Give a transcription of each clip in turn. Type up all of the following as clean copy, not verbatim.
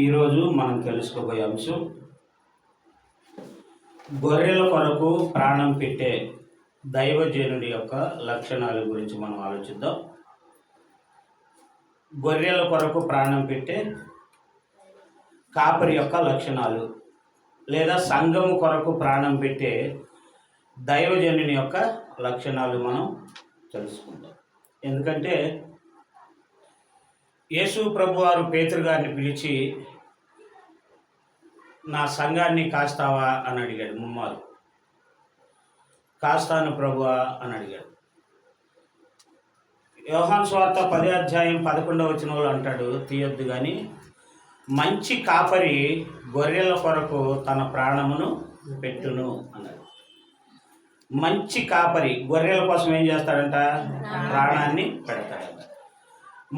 ఈరోజు మనం తెలుసుకోబోయే అంశం గొర్రెల కొరకు ప్రాణం పెట్టే దైవజనుడి యొక్క లక్షణాల గురించి మనం ఆలోచిద్దాం. గొర్రెల కొరకు ప్రాణం పెట్టే కాపరి యొక్క లక్షణాలు, లేదా సంఘము కొరకు ప్రాణం పెట్టే దైవజనుని యొక్క లక్షణాలు మనం తెలుసుకుందాం. ఎందుకంటే యేసు ప్రభువారు పేతురు గారిని పిలిచి నా సంఘాన్ని కాస్తావా అని అడిగాడు. ముమ్మారు కాస్తాను ప్రభువా అని అడిగాడు. యోహాను సువార్త 10:11 అంటాడు, తీయొద్దు కానీ మంచి కాపరి గొర్రెల కొరకు తన ప్రాణమును పెట్టును అన్నాడు. మంచి కాపరి గొర్రెల కోసం ఏం చేస్తాడంట? ప్రాణాన్ని పెడతాడంట.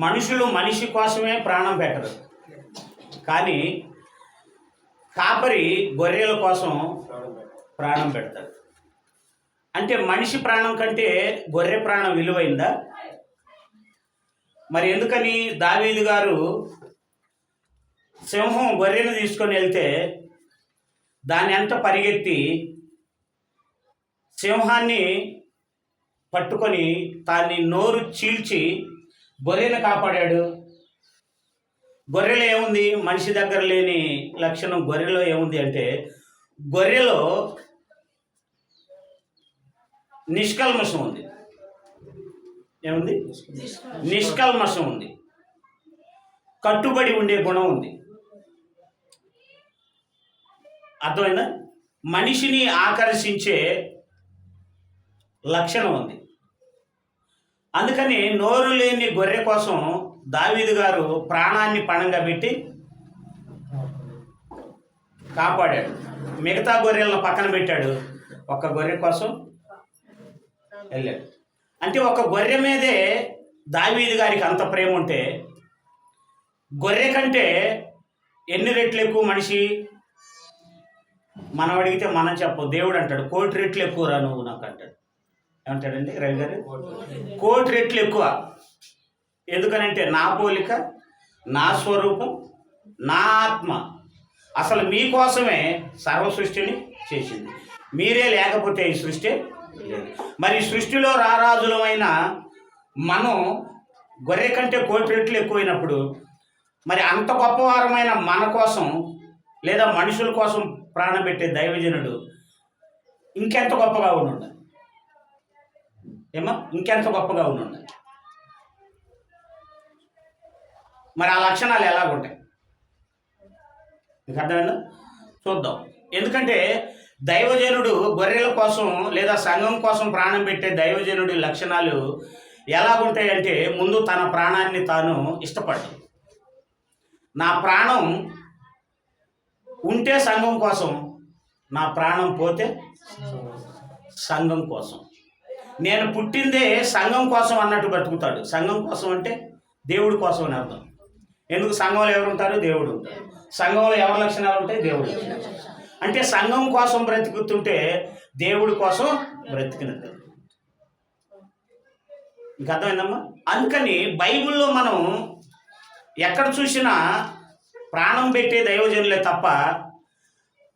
మనుషులు మనిషి కోసమే ప్రాణం పెట్టరు, కానీ కాపరి గొర్రెల కోసం ప్రాణం పెడతాడు. అంటే మనిషి ప్రాణం కంటే గొర్రె ప్రాణం విలువైందా? మరి ఎందుకని దావీదు గారు సింహం గొర్రెను తీసుకొని వెళ్తే దాని వెంట పరిగెత్తి సింహాన్ని పట్టుకొని దాన్ని నోరు చీల్చి గొర్రెను కాపాడాడు? గొర్రెలో ఏముంది? మనిషి దగ్గర లేని లక్షణం గొర్రెలో ఏముంది అంటే, గొర్రెలో నిష్కల్మషం ఉంది. ఏముంది? నిష్కల్మషం ఉంది. కట్టుబడి ఉండే గుణం ఉంది. అర్థమైందా? మనిషిని ఆకర్షించే లక్షణం ఉంది. అందుకని నోరు లేని గొర్రె కోసం దావీదు గారు ప్రాణాన్ని పణంగా పెట్టి కాపాడాడు. మిగతా గొర్రెలను పక్కన పెట్టాడు, ఒక్క గొర్రె కోసం వెళ్ళాడు. అంటే ఒక గొర్రె మీదే దావీదు గారికి అంత ప్రేమ ఉంటే, గొర్రె కంటే ఎన్ని రెట్లు ఎక్కువ మనిషి? మనం అడిగితే మనం చెప్పు. దేవుడు అంటాడు 1,000,000 రెట్లు ఎక్కువరా నువ్వు నాకు అంటాడు. ఏమంటాడండి రవి గారు? 1,000,000 రెట్లు ఎక్కువ. ఎందుకనంటే నా పోలిక, నా స్వరూపం, నా ఆత్మ అసలు మీకోసమే సర్వ సృష్టిని చేసింది. మీరే లేకపోతే ఈ సృష్టి లేదు. మరి సృష్టిలో రారాజులమైన మనం గొర్రె కంటే 1,000,000 రెట్లు ఎక్కువైనప్పుడు, మరి అంత గొప్పవారమైన మన కోసం లేదా మనుషుల కోసం ప్రాణం పెట్టే దైవజనుడు ఇంకెంత గొప్పగా ఉండాలి? ఏమా? ఇంకెంత గొప్పగా ఉండాలి? మరి ఆ లక్షణాలు ఎలాగుంటాయి మీకు అర్థమైందా? చూద్దాం. ఎందుకంటే దైవజనుడు గొర్రెల కోసం లేదా సంఘం కోసం ప్రాణం పెట్టే దైవజనుడి లక్షణాలు ఎలాగుంటాయంటే, ముందు తన ప్రాణాన్ని తాను ఇష్టపడ్డాడు. నా ప్రాణం ఉంటే సంఘం కోసం, నా ప్రాణం పోతే సంఘం కోసం. నేను పుట్టిందే సంఘం కోసం అన్నట్టు బ్రతుకుతాడు. సంఘం కోసం అంటే దేవుడి కోసం అని అర్థం. ఎందుకు? సంఘంలో ఎవరు ఉంటారు? దేవుడు ఉంటారు. సంఘంలో ఎవరి లక్షణాలు ఉంటాయి? దేవుడు. అంటే సంఘం కోసం బ్రతుకుతుంటే దేవుడి కోసం బ్రతికినట్టు. ఇంకా అర్థమైందమ్మా? అందుకని బైబిల్లో మనం ఎక్కడ చూసినా ప్రాణం పెట్టే దైవజనులే తప్ప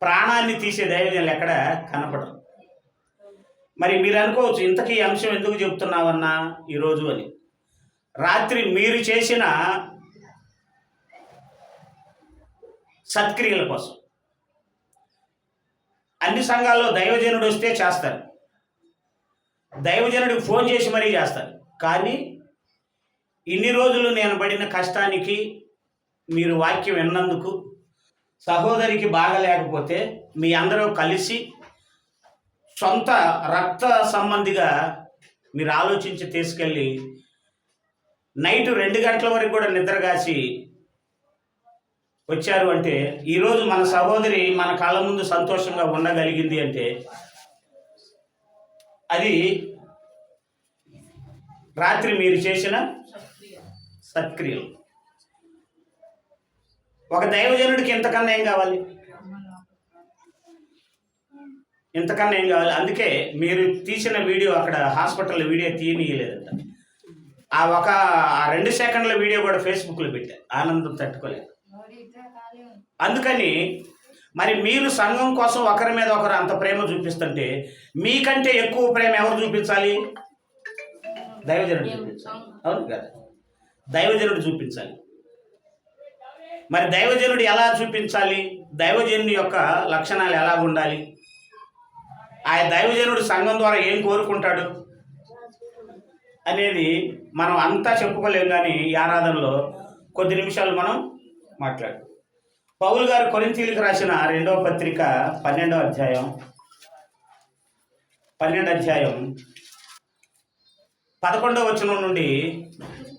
ప్రాణాన్ని తీసే దైవజనులు ఎక్కడ కనపడరు. మరి మీరు అనుకోవచ్చు, ఇంతకీ ఈ అంశం ఎందుకు చెప్తున్నావన్నా ఈరోజు అని. రాత్రి మీరు చేసిన సత్క్రియల కోసం. అన్ని సంఘాల్లో దైవజనుడు వస్తే చేస్తారు, దైవజనుడికి ఫోన్ చేసి మరీ చేస్తారు. కానీ ఇన్ని రోజులు నేను పడిన కష్టానికి, మీరు వాక్యం విన్నందుకు, సహోదరికి బాగలేకపోతే మీ అందరూ కలిసి సొంత రక్త సంబంధిగా మీరు ఆలోచించి తీసుకెళ్ళి నైట్ 2 గంటల వరకు కూడా నిద్రగాసి వచ్చారు అంటే, ఈరోజు మన సహోదరి మన కళ్ళ ముందు సంతోషంగా ఉండగలిగింది అంటే అది రాత్రి మీరు చేసిన సత్క్రియలు. ఒక దైవజనుడికి ఇంతకన్నా ఏం కావాలి? ఇంతకన్నా ఏం కావాలి? అందుకే మీరు తీసిన వీడియో అక్కడ హాస్పిటల్ వీడియో తీయనీయలేదంట. ఆ 2 సెకండ్ల వీడియో కూడా ఫేస్బుక్లో పెట్టారు. ఆనందం తట్టుకోలేదు. అందుకని మరి మీరు సంఘం కోసం ఒకరి మీద ఒకరు అంత ప్రేమ చూపిస్తుంటే మీకంటే ఎక్కువ ప్రేమ ఎవరు చూపించాలి? దైవజనుడు చూపించాలి. అవును కదా, దైవజనుడు చూపించాలి. మరి దైవజనుడు ఎలా చూపించాలి? దైవజనుడి యొక్క లక్షణాలు ఎలా ఉండాలి? ఆ దైవజనుడు సంఘం ద్వారా ఏం కోరుకుంటాడు అనేది మనం అంతా చెప్పుకోలేం, కానీ ఈ ఆరాధనలో కొద్ది నిమిషాలు మనం మాట్లాడు. పౌలు గారు కొరింథీయులకు రాసిన 2వ పత్రిక 12వ అధ్యాయం 11వ వచనం నుండి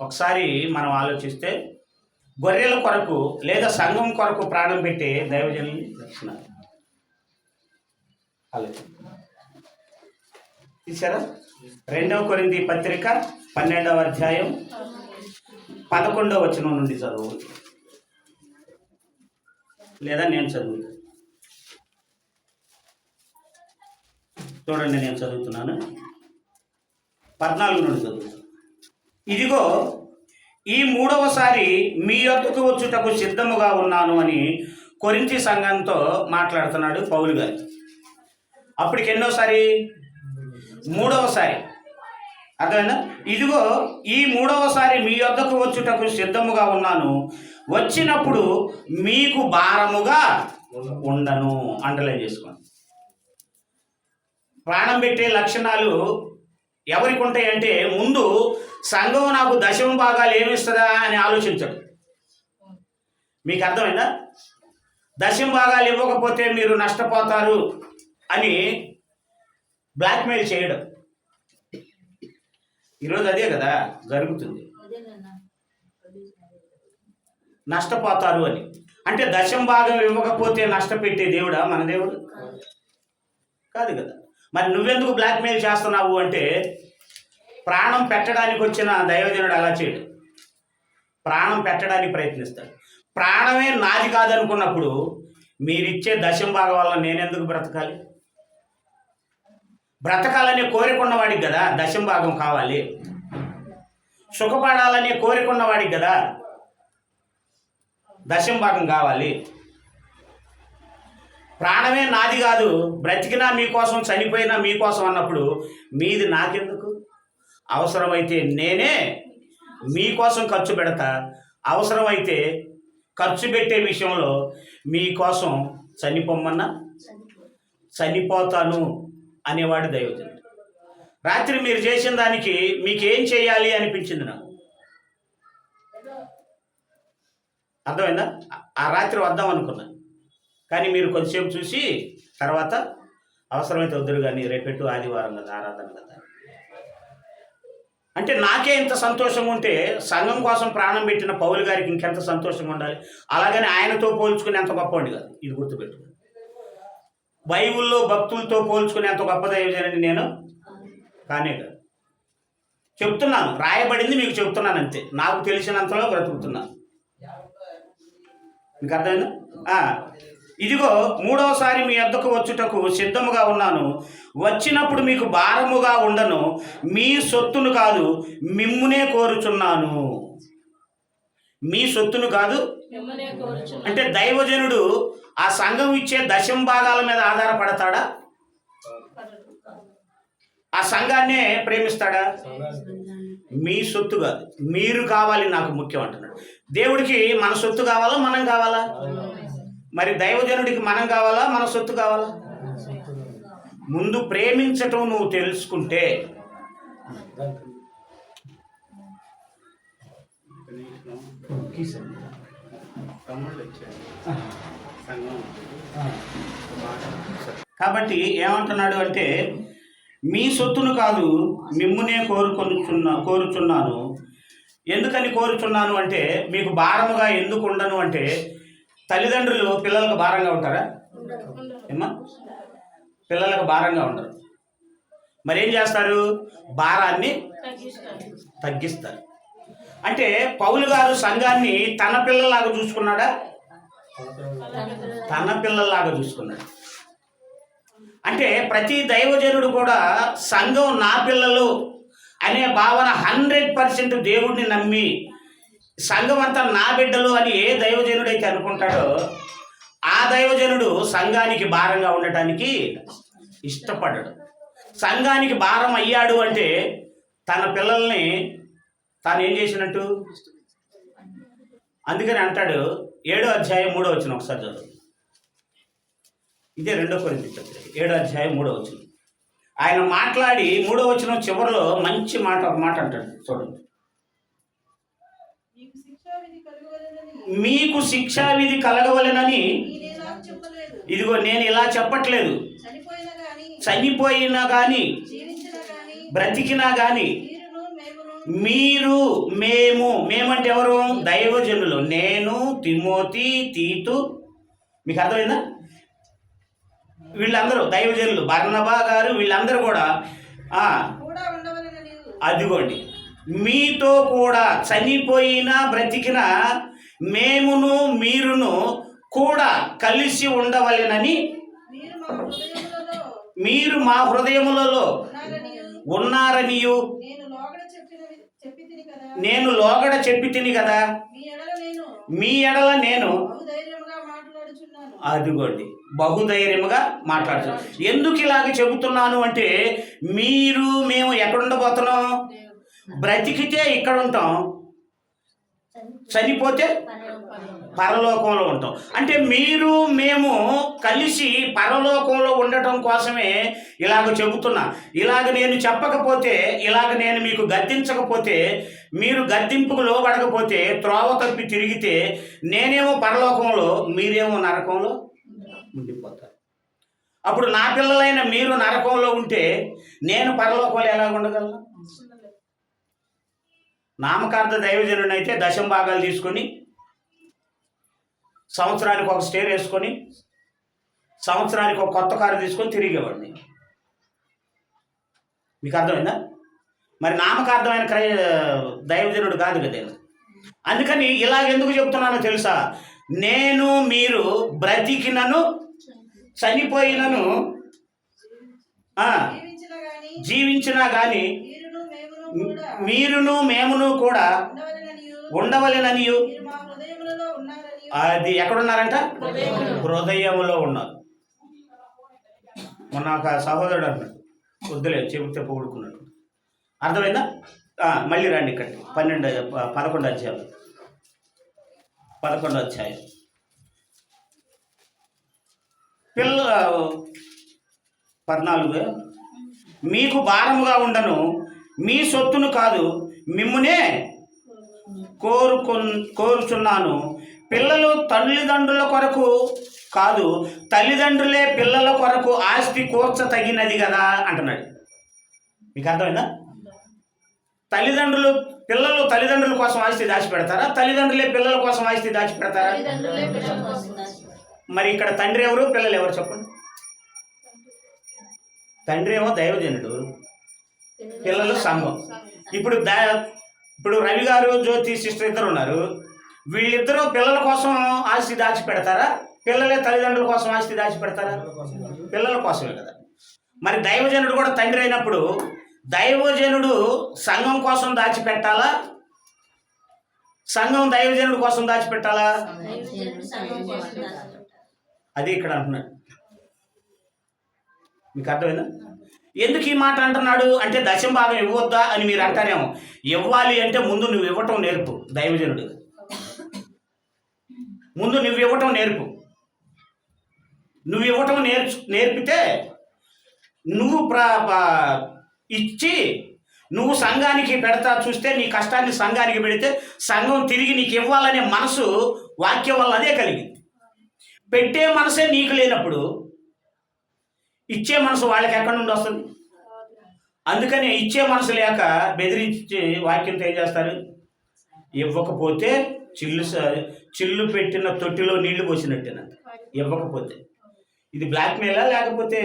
ఒకసారి మనం ఆలోచిస్తే, గొర్రెల కొరకు లేదా సంఘం కొరకు ప్రాణం పెట్టే దైవజనుని రక్షణ తీసారా? 2వ కొరింథీ పత్రిక 12వ అధ్యాయం 11వ వచనం నుండి చదువు, లేదా నేను చదువుతాను. చూడండి, నేను చదువుతున్నాను. 14 నుండి చదువుతాను. ఇదిగో ఈ 3వసారి మీ యొద్దకు వచ్చుటకు సిద్ధముగా ఉన్నాను అని కొరింథీ సంఘంతో మాట్లాడుతున్నాడు పౌలు గారు. అప్పటికి ఎన్నోసారి? 3వసారి. అర్థమైందా? ఇదిగో ఈ 3వసారి మీ యొద్దకు వచ్చుటకు సిద్ధముగా ఉన్నాను, వచ్చినప్పుడు మీకు భారముగా ఉండను. అండర్లైన్ చేసుకోండి. ప్రాణం పెట్టే లక్షణాలు ఎవరికి ఉంటాయంటే, ముందు సంఘం నాకు దశమ భాగాలు ఏమిస్తుందా అని ఆలోచించడు. మీకు అర్థమైందా? దశమ భాగాలు ఇవ్వకపోతే మీరు నష్టపోతారు అని బ్లాక్మెయిల్ చేయడం. ఈరోజు అదే కదా జరుగుతుంది, నష్టపోతారు అని. అంటే దశమ భాగం ఇవ్వకపోతే నష్టపెట్టే దేవుడా మన దేవుడు? కాదు కదా. మరి నువ్వెందుకు బ్లాక్మెయిల్ చేస్తున్నావు అంటే, ప్రాణం పెట్టడానికి వచ్చిన దైవజనుడు అలా చేయడు. ప్రాణం పెట్టడానికి ప్రయత్నిస్తాడు. ప్రాణమే నాది కాదనుకున్నప్పుడు మీరిచ్చే దశమ భాగం వల్ల నేనెందుకు బ్రతకాలి? బ్రతకాలనే కోరికున్నవాడికి కదా దశమ భాగం కావాలి. సుఖపడాలనే కోరికున్నవాడికి కదా దశమ భాగం కావాలి. ప్రాణమే నాది కాదు, బ్రతికినా మీకోసం, చనిపోయినా మీకోసం అన్నప్పుడు మీది నాకెందుకు? అవసరమైతే నేనే మీకోసం ఖర్చు పెడతా, అవసరమైతే ఖర్చు పెట్టే విషయంలో మీకోసం చనిపోమన్నా చనిపోతాను అనేవాడు దైవజనుడు. రాత్రి మీరు చేసిన దానికి మీకేం చేయాలి అనిపించింది నాకు. అర్థమైందా? ఆ రాత్రి వద్దాం అనుకున్నా, కానీ మీరు కొంచెంసేపు చూసి తర్వాత అవసరమైతే వద్దురు, కానీ రేపెట్టు ఆదివారం కదా, ఆరాధన కదా. అంటే నాకే ఇంత సంతోషం ఉంటే సంఘం కోసం ప్రాణం పెట్టిన పౌలు గారికి ఇంకెంత సంతోషంగా ఉండాలి. అలాగని ఆయనతో పోల్చుకుని ఎంత గొప్పవాడి కాదు, ఇది గుర్తుపెట్టుకుని. బైబిల్లో భక్తులతో పోల్చుకుని ఎంత గొప్ప దైవజనుడిని నేను కానే కాదు. చెప్తున్నాను, రాయబడింది మీకు చెప్తున్నాను అంతే. నాకు తెలిసినంతలో బ్రతుకుతున్నాను. మీకు అర్థమైందా? ఇదిగో 3వసారి మీ వద్దకు వచ్చుటకు సిద్ధముగా ఉన్నాను, వచ్చినప్పుడు మీకు భారముగా ఉండను, మీ సొత్తును కాదు మిమ్మునే కోరుచున్నాను. మీ సొత్తును కాదు అంటే దైవజనుడు ఆ సంఘం ఇచ్చే దశమ భాగాల మీద ఆధారపడతాడా? ఆ సంఘాన్నే ప్రేమిస్తాడా? మీ సొత్తు కాదు, మీరు కావాలి నాకు ముఖ్యం అంటున్నాడు. దేవుడికి మన సొత్తు కావాలా, మనం కావాలా? మరి దైవజనుడికి మనం కావాలా, మన సొత్తు కావాలా? ముందు ప్రేమించటం నువ్వు తెలుసుకుంటే కాబట్టి ఏమంటున్నాడు అంటే, మీ సొత్తును కాదు మిమ్మునే కోరుచున్నాను. ఎందుకని కోరుచున్నాను అంటే, మీకు భారముగా ఎందుకు ఉండను అంటే, తల్లిదండ్రులు పిల్లలకు భారంగా ఉంటారా? ఏమ్మా, పిల్లలకు భారంగా ఉండరు. మరేం చేస్తారు? భారాన్ని తగ్గిస్తారు. అంటే పౌలు గారు సంఘాన్ని తన పిల్లలాగా చూసుకున్నాడా? తన పిల్లల్లాగా చూసుకున్నాడు. అంటే ప్రతి దైవజనుడు కూడా సంఘం నా పిల్లలు అనే భావన 100% దేవుడిని నమ్మి సంఘం అంతా నా బిడ్డలు అని ఏ దైవజనుడైతే అనుకుంటాడో ఆ దైవజనుడు సంఘానికి భారంగా ఉండటానికి ఇష్టపడ్డాడు. సంఘానికి భారం అయ్యాడు అంటే తన పిల్లల్ని తాను ఏం చేసినట్టు. అందుకని అంటాడు 7వ అధ్యాయం 3వ వచనం ఒకసారి చదువు. ఇదే 2 కొరింథీ 7వ అధ్యాయం 3వ వచనం. ఆయన మాట్లాడి 3వ వచనం చివరిలో మంచి ఒక మాట అంటాడు చూడండి. మీకు శిక్షావిధి కలగవలెనని ఇదిగో నేను ఇలా చెప్పట్లేదు. చనిపోయినా కానీ బ్రతికినా కానీ మీరు మేమంటే ఎవరు? దైవజనులు. నేను, తిమోతి, తీతు, మీకు అర్థమైందా? వీళ్ళందరూ దైవజనులు. బర్నబా గారు వీళ్ళందరూ కూడా అదిగోండి మీతో కూడా చనిపోయినా బ్రతికినా మేమును మీరును కూడా కలిసి ఉండవలెనని మీరు మా హృదయములలో ఉన్నారనియు నేను లోగడ చెప్పి తిని కదా మీ ఎడల నేను అదిగోండి బహుధైర్యముగా మాట్లాడుతున్నాను. ఎందుకు ఇలాగ చెబుతున్నాను అంటే మేము ఎక్కడుండబోతున్నాం? బ్రతికితే ఇక్కడ ఉంటాం, చనిపోతే పరలోకంలో ఉంటాం. అంటే మేము కలిసి పరలోకంలో ఉండటం కోసమే ఇలాగ చెబుతున్నా. ఇలాగ నేను చెప్పకపోతే, ఇలాగ నేను మీకు గద్దించకపోతే, మీరు గద్దింపుకు లోబడకపోతే, త్రోవ తప్పి తిరిగితే నేనేమో పరలోకంలో, మీరేమో నరకంలో ఉండిపోతారు. అప్పుడు నా పిల్లలైన మీరు నరకంలో ఉంటే నేను పరలోకంలో ఎలాగ ఉండగలను? నామకార్థ దైవజనుడిని అయితే 10వ భాగాలు తీసుకొని సంవత్సరానికి ఒక స్టేర్ వేసుకొని సంవత్సరానికి ఒక కొత్త కారు తీసుకొని తిరిగేవాడిని. మీకు అర్థమైందా? మరి నామకార్థమైన దైవజనుడు కాదు కదా. అందుకని ఇలాగెందుకు చెప్తున్నానో తెలుసా? నేను మీరు బ్రతికినను చనిపోయినను జీవించినా కానీ మీరును మేమును కూడా ఉండవలెనని. అది ఎక్కడున్నారంట? హృదయములో ఉన్నారు. మొన్న ఒక సహోదరుడు అన్నాడు, వద్దులే చెబితే పొగుడుకున్నాడు. అర్థమైందా? మళ్ళీ రండి ఇక్కడికి. 11వ అధ్యాయం 14. మీకు భారముగా ఉండను, మీ సొత్తును కాదు మిమ్మునే కోరుచున్నాను. పిల్లలు తల్లిదండ్రుల కొరకు కాదు, తల్లిదండ్రులే పిల్లల కొరకు ఆస్తి కూర్చతగినది కదా అంటున్నాడు. మీకు అర్థమైందా? పిల్లలు తల్లిదండ్రుల కోసం ఆస్తి దాచిపెడతారా? తల్లిదండ్రులే పిల్లల కోసం ఆస్తి దాచిపెడతారా? మరి ఇక్కడ తండ్రి ఎవరు, పిల్లలు ఎవరు చెప్పండి? తండ్రి ఏమో దైవజనుడు, పిల్లలు సంఘం. ఇప్పుడు రవి గారు, జ్యోతి సిస్టర్ ఇద్దరు ఉన్నారు. వీళ్ళిద్దరూ పిల్లల కోసం ఆస్తి దాచిపెడతారా? పిల్లలే తల్లిదండ్రుల కోసం ఆస్తి దాచిపెడతారా? పిల్లల కోసమే కదా. మరి దైవజనుడు కూడా తండ్రి అయినప్పుడు దైవజనుడు సంఘం కోసం దాచిపెట్టాలా? సంఘం దైవజనుడు కోసం దాచిపెట్టాలా? అది ఇక్కడ అంటున్నాడు. మీకు అర్థమైందా? ఎందుకు ఈ మాట అంటున్నాడు అంటే 10వ భాగం ఇవ్వద్దా అని మీరు అంటారేమో. ఇవ్వాలి అంటే ముందు నువ్వు ఇవ్వటం నేర్పు. దైవజనుడు ముందు నువ్వు ఇవ్వటం నేర్పు. నువ్వు ఇవ్వటం నేర్పితే నువ్వు ఇచ్చి నువ్వు సంఘానికి పెడతా చూస్తే, నీ కష్టాన్ని సంఘానికి పెడితే సంఘం తిరిగి నీకు ఇవ్వాలనే మనసు వాక్యం వల్ల అదే కలిగింది. పెట్టే మనసే నీకు లేనప్పుడు ఇచ్చే మనసు వాళ్ళకి ఎక్కడి నుండి వస్తుంది? అందుకని ఇచ్చే మనసు లేక బెదిరించి వాక్యంతో ఏం చేస్తారు? ఇవ్వకపోతే చిల్లు పెట్టిన తొట్టిలో నీళ్లు పోసినట్టేనంట. ఇవ్వకపోతే ఇది బ్లాక్మెయిలా లేకపోతే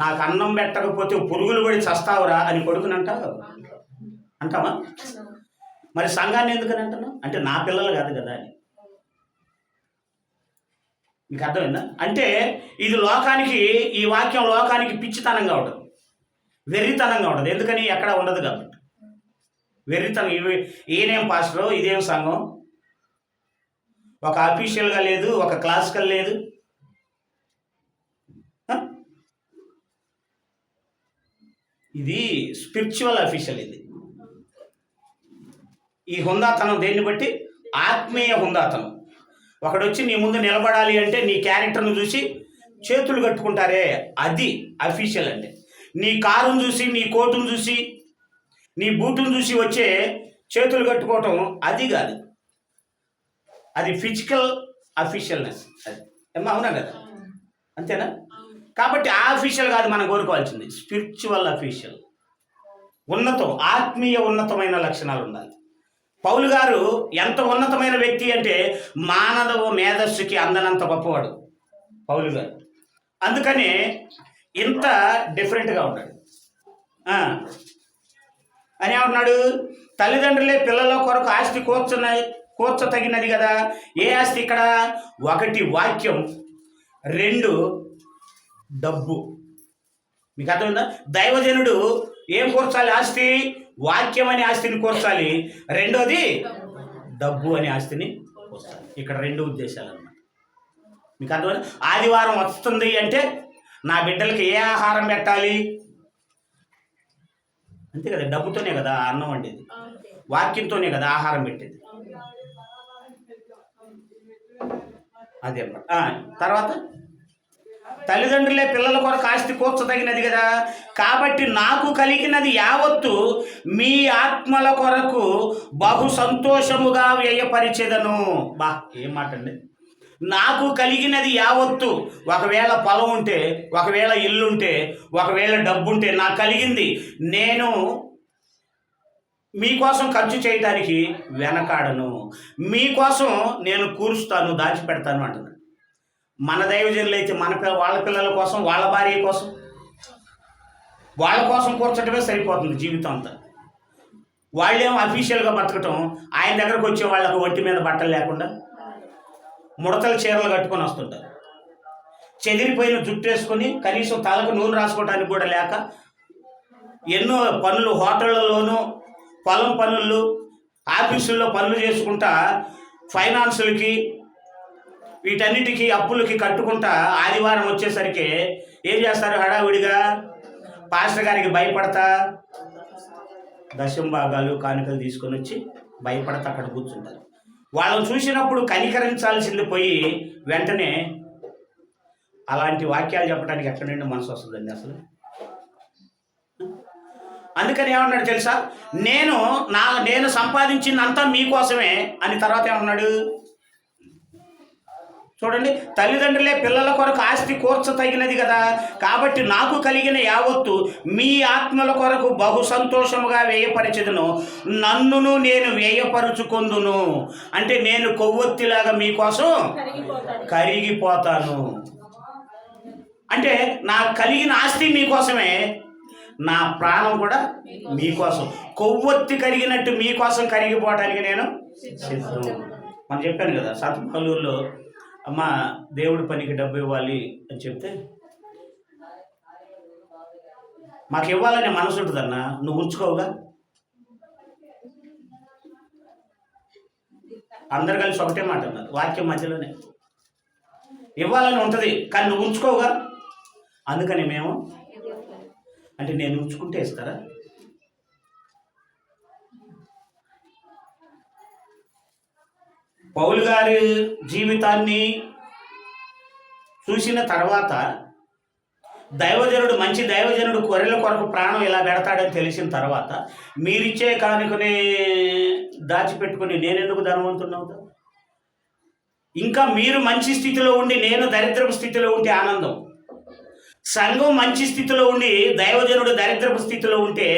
నాకు అన్నం పెట్టకపోతే పురుగులు పడి చస్తావురా అని కొడుకునంట అంటావా? మరి సంఘాన్ని ఎందుకని అంటున్నావు అంటే నా పిల్లలు కాదు కదా అని. మీకు అర్థమైందా? అంటే ఇది లోకానికి, ఈ వాక్యం లోకానికి పిచ్చితనంగా ఉంటుంది, వెర్రితనంగా ఉంటుంది. ఎందుకని ఎక్కడ ఉండదు కాబట్టి వెర్రితనం. ఈయనేం పాస్టరు, ఇదేం సంఘం, ఒక అఫీషియల్గా లేదు, ఒక క్లాసికల్ లేదు. ఇది స్పిరిచువల్ అఫీషియల్. ఇది ఈ హుందాతనం దేన్ని బట్టి? ఆత్మీయ హుందాతనం. ఒకడొచ్చి నీ ముందు నిలబడాలి అంటే నీ క్యారెక్టర్ను చూసి చేతులు కట్టుకుంటారే, అది అఫీషియల్ అంటే. నీ కారును చూసి, నీ కోటును చూసి, నీ బూటును చూసి వచ్చే చేతులు కట్టుకోవటం అది కాదు. అది ఫిజికల్ అఫీషియల్నెస్. అది ఏమో అవునా కదా? అంతేనా? కాబట్టి ఆ అఫీషియల్ కాదు మనం కోరుకోవాల్సింది, స్పిరిచువల్ అఫీషియల్. ఉన్నతం, ఆత్మీయ ఉన్నతమైన లక్షణాలు ఉండాలి. పౌలు గారు ఎంత ఉన్నతమైన వ్యక్తి అంటే మానవ మేధస్సుకి అందనంత గొప్పవాడు పౌలు గారు. అందుకనే ఇంత డిఫరెంట్గా ఉన్నాడు. అని ఏమన్నాడు? తల్లిదండ్రులే పిల్లల కొరకు ఆస్తి కూర్చతగినది కదా. ఏ ఆస్తి ఇక్కడ? 1 వాక్యం, 2 డబ్బు. మీకు అర్థమైందా? దైవజనుడు ఏం కూర్చాలి? ఆస్తి. వాక్యం అనే ఆస్తిని కూర్చాలి, రెండోది డబ్బు అనే ఆస్తిని కూర్చాలి. ఇక్కడ 2 ఉద్దేశాలు అన్నమాట. మీకు అర్థమైందా? ఆదివారం వస్తుంది అంటే నా బిడ్డలకి ఏ ఆహారం పెట్టాలి? అంతే కదా, డబ్బుతోనే కదా అన్నం వండేది, వాక్యంతోనే కదా ఆహారం పెట్టేది. అదే అన్నమాట. తర్వాత తల్లిదండ్రులే పిల్లల కొరకు ఆస్తి కూర్చదగినది కదా. కాబట్టి నాకు కలిగినది యావత్తు మీ ఆత్మల కొరకు బహు సంతోషముగా వ్యయపరిచెదను. బా, ఏం మాట అండి! నాకు కలిగినది యావత్తు. ఒకవేళ పొలం ఉంటే, ఒకవేళ ఇల్లు ఉంటే, ఒకవేళ డబ్బు ఉంటే, నాకు కలిగింది నేను మీకోసం ఖర్చు చేయడానికి వెనకాడను. మీకోసం నేను కూరుస్తాను, దాచిపెడతాను అంటున్నాడు. మన దైవజనులు అయితే వాళ్ళ పిల్లల కోసం, వాళ్ళ భార్య కోసం, వాళ్ళ కోసం కూర్చోటమే సరిపోతుంది జీవితం అంతా. వాళ్ళేమో అఫీషియల్గా బతకటం, ఆయన దగ్గరకు వచ్చే వాళ్ళకు ఒంటి మీద బట్టలు లేకుండా ముడతల చీరలు కట్టుకొని వస్తుంటారు. చెదిరిపోయిన జుట్టు వేసుకొని కనీసం తలకు నూనె రాసుకోవడానికి కూడా లేక ఎన్నో పనులు, హోటళ్లలోనూ, పొలం పనులు, ఆఫీసుల్లో పనులు చేసుకుంటా, ఫైనాన్సులకి, వీటన్నిటికీ అప్పులకి కట్టుకుంటా ఆదివారం వచ్చేసరికి ఏం చేస్తారు? హడావిడిగా పాస్టర్ గారికి భయపడతా దశం భాగాలు, కానుకలు తీసుకొని వచ్చి భయపడతా అక్కడ కూర్చుంటారు. వాళ్ళని చూసినప్పుడు కనికరించాల్సింది పోయి వెంటనే అలాంటి వాక్యాలు చెప్పడానికి ఎక్కడి నుండి మనసు వస్తుందండి అసలు? అందుకని ఏమన్నాడు తెలుసా? నేను సంపాదించిందంతా మీకోసమే అని. తర్వాత ఏమన్నాడు చూడండి, తల్లిదండ్రులే పిల్లల కొరకు ఆస్తి కూర్చతగినది కదా. కాబట్టి నాకు కలిగిన యావత్తు మీ ఆత్మల కొరకు బహు సంతోషముగా వ్యయపరిచెదను. నన్నును నేను వ్యయపరుచుకొందును. అంటే నేను కొవ్వొత్తిలాగా మీకోసం కరిగిపోతాను. అంటే నాకు కలిగిన ఆస్తి మీకోసమే, నా ప్రాణం కూడా మీకోసం. కొవ్వొత్తి కరిగినట్టు మీకోసం కరిగిపోవడానికి నేను సిద్ధం. మనం చెప్పాను కదా, సత్పల్లూరులో అమ్మ దేవుడి పనికి డబ్బు ఇవ్వాలి అని చెప్తే, మాకు ఇవ్వాలనే మనసు ఉంటుందన్నా, నువ్వు ఉంచుకోవుగా. అందరు కలిసి ఒకటే మాట అన్నారు, వాక్యం మధ్యలోనే ఇవ్వాలని ఉంటుంది, కానీ నువ్వు ఉంచుకోవుగా. అందుకని మేము అంటే నేను ఉంచుకుంటే ఇస్తారా? పౌలు గారి జీవితాన్ని చూసిన తర్వాత దైవజనుడు, మంచి దైవజనుడు గొర్రెల కొరకు ప్రాణం ఇలా పెడతాడని తెలిసిన తర్వాత మీరిచ్చే కానుకనే దాచిపెట్టుకుని నేనెందుకు ధనవంతుడవుతా? ఇంకా మీరు మంచి స్థితిలో ఉండి నేను దరిద్రపు స్థితిలో ఉంటే ఆనందం. సంఘం మంచి స్థితిలో ఉండి దైవజనుడు దరిద్రపు స్థితిలో ఉంటే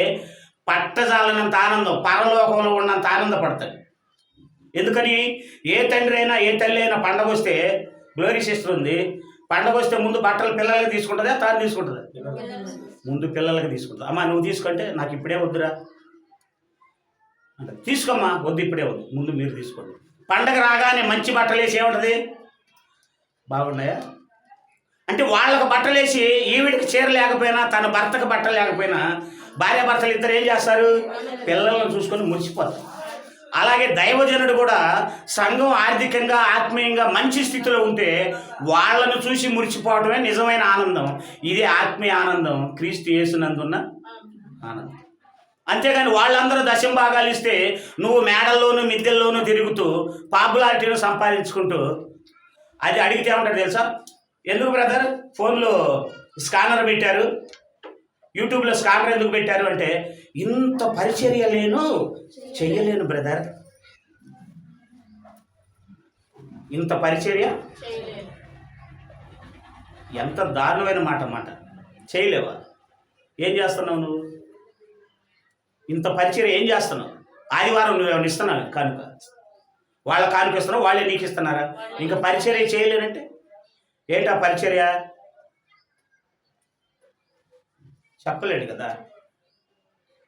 పట్టజాలనంత ఆనందం, పరలోకంలో ఉన్నంత ఆనందపడతాడు. ఎందుకని? ఏ తండ్రి అయినా, ఏ తల్లి అయినా పండగ వస్తే, గ్లోరీ సిస్టర్ ఉంది, పండగ వస్తే ముందు బట్టలు పిల్లలకి తీసుకుంటుందా, తాను తీసుకుంటుందా? ముందు పిల్లలకి తీసుకుంటుంది. అమ్మా నువ్వు తీసుకుంటే నాకు ఇప్పుడే వద్దురా అంటే, తీసుకోమ్మా, వద్దు ఇప్పుడే వద్దు, ముందు మీరు తీసుకోండి. పండగ రాగానే మంచి బట్టలు వేసి ఏముంటుంది? బాగున్నాయా అంటే వాళ్ళకు బట్టలు వేసి, ఈవిడికి చీర లేకపోయినా, తన భర్తకు బట్టలు లేకపోయినా, భార్య భర్తలు ఇద్దరు ఏం చేస్తారు? పిల్లలను చూసుకొని మురిసిపోతారు. అలాగే దైవజనుడు కూడా సంఘం ఆర్థికంగా ఆత్మీయంగా మంచి స్థితిలో ఉంటే వాళ్ళను చూసి మురిచిపోవడమే నిజమైన ఆనందం. ఇదే ఆత్మీయ ఆనందం, క్రీస్తు యేసునందున్న ఆనందం. అంతేగాని వాళ్ళందరూ దశం భాగాలు ఇస్తే నువ్వు మేడల్లోనూ మిద్దెల్లోనూ తిరుగుతూ పాపులారిటీని సంపాదించుకుంటూ, అది అడిగితే ఏమంటాడు తెలుసా? ఎందుకు బ్రదర్ ఫోన్లో స్కానర్ పెట్టారు, యూట్యూబ్లో స్కానర్ ఎందుకు పెట్టారు అంటే, ఇంత పరిచర్య చెయ్యలేను బ్రదర్, ఇంత పరిచర్య. ఎంత దారుణమైన మాట చేయలేవా? ఏం చేస్తున్నావు నువ్వు? ఇంత పరిచర్య ఏం చేస్తున్నావు? ఆదివారం నువ్వేమైనా ఇస్తున్నావు కానుక? వాళ్ళ కానుక ఇస్తున్నావు, వాళ్ళే నీకు ఇస్తున్నారా? ఇంకా పరిచర్య చేయలేనంటే ఏంటా పరిచర్య? చెప్పలేడు కదా.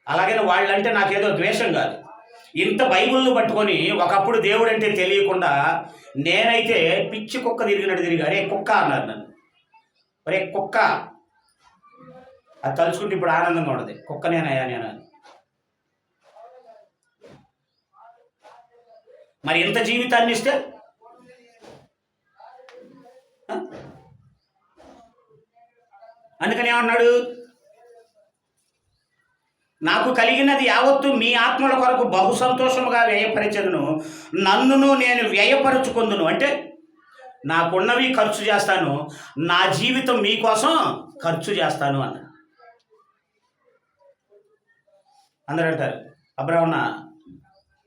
అలాగే వాళ్ళంటే నాకేదో ద్వేషం కాదు. ఇంత బైబిల్ను పట్టుకొని ఒకప్పుడు దేవుడు అంటే తెలియకుండా నేనైతే పిచ్చి కుక్క తిరిగినట్టు తిరిగి, అరే కుక్క అన్నారు నన్ను. అరే కుక్క, అది తలుచుకుంటే ఇప్పుడు ఆనందంగా ఉండదు. కుక్క నేనయ్యా నేను. మరి ఇంత జీవితాన్ని ఇస్తే అందుకని ఏమన్నాడు? నాకు కలిగినది యావత్తు మీ ఆత్మల కొరకు బహు సంతోషముగా వ్యయపరిచెదను, నన్నును నేను వ్యయపరుచుకుందును. అంటే నాకున్నవి ఖర్చు చేస్తాను, నా జీవితం మీకోసం ఖర్చు చేస్తాను అన్న. అందరూ అంటారు, అబ్రహ్మణ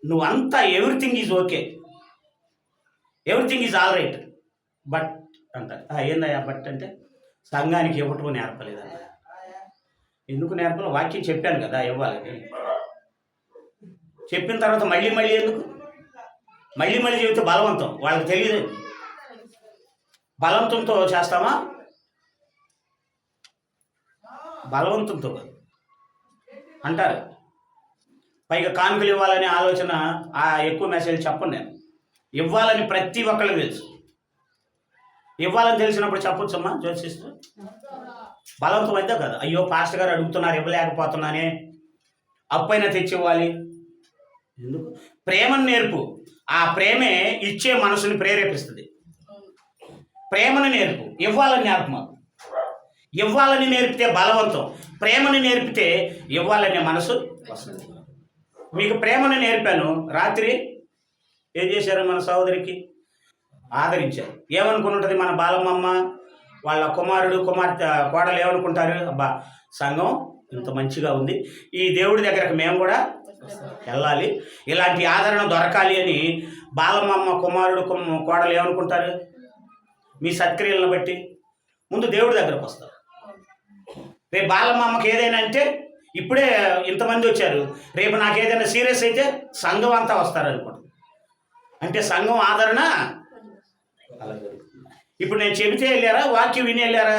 నువ్వు అంతా everything is okay, everything is all right, but అంటారు. ఏందయ్యా బట్ అంటే, సంఘానికి ఇవ్వటం నేర్పలేదన్న. ఎందుకు నేర్పలేదు? వాక్యం చెప్పాను కదా ఇవ్వాలని. చెప్పిన తర్వాత మళ్ళీ ఎందుకు? మళ్ళీ చెబితే బలవంతం, వాళ్ళకి తెలియదు. బలవంతంతో చేస్తామా? బలవంతంతో అంటారు. పైగా కానుకలు ఇవ్వాలనే ఆలోచన, ఎక్కువ మెసేజ్ చెప్పను నేను. ఇవ్వాలని ప్రతి ఒక్కరికి తెలుసు. ఇవ్వాలని తెలిసినప్పుడు చెప్పొచ్చమ్మా జ్యోతిషిస్తూ. బలవంతం అయితే కదా, అయ్యో పాస్టర్ గారు అడుగుతున్నారు ఇవ్వలేకపోతున్నానే, అప్పైనా తెచ్చి ఇవ్వాలి. ఎందుకు? ప్రేమను నేర్పు. ఆ ప్రేమే ఇచ్చే మనసుని ప్రేరేపిస్తుంది. ప్రేమను నేర్పు, ఇవ్వాలని నేర్పమా. ఇవ్వాలని నేర్పితే బలవంతం, ప్రేమను నేర్పితే ఇవ్వాలనే మనసు వస్తుంది. మీకు ప్రేమను నేర్పాను, రాత్రి ఏం చేశారు? మన సహోదరికి ఆదరించారు. ఏమనుకుంటుంది మన బాలమ్మమ్మ, వాళ్ళ కుమారుడు కుమార్తె కోడలు ఏమనుకుంటారు? అబ్బా సంఘం ఇంత మంచిగా ఉంది, ఈ దేవుడి దగ్గరకు మేము కూడా వెళ్ళాలి, ఇలాంటి ఆదరణ దొరకాలి అని బాలమ్మమ్మ కుమారుడు కోడలు ఏమనుకుంటారు? మీ సత్క్రియలను బట్టి ముందు దేవుడి దగ్గరకు వస్తారు. రేపు బాలమ్మమ్మకి ఏదైనా అంటే, ఇప్పుడే ఇంతమంది వచ్చారు, రేపు నాకు ఏదైనా సీరియస్ అయితే సంఘం అంతా వస్తారు అనుకోండి. అంటే సంఘం ఆదరణ అలా జరుగుతుంది. ఇప్పుడు నేను చెబితే వెళ్ళారా? వాక్యం విని వెళ్ళారా?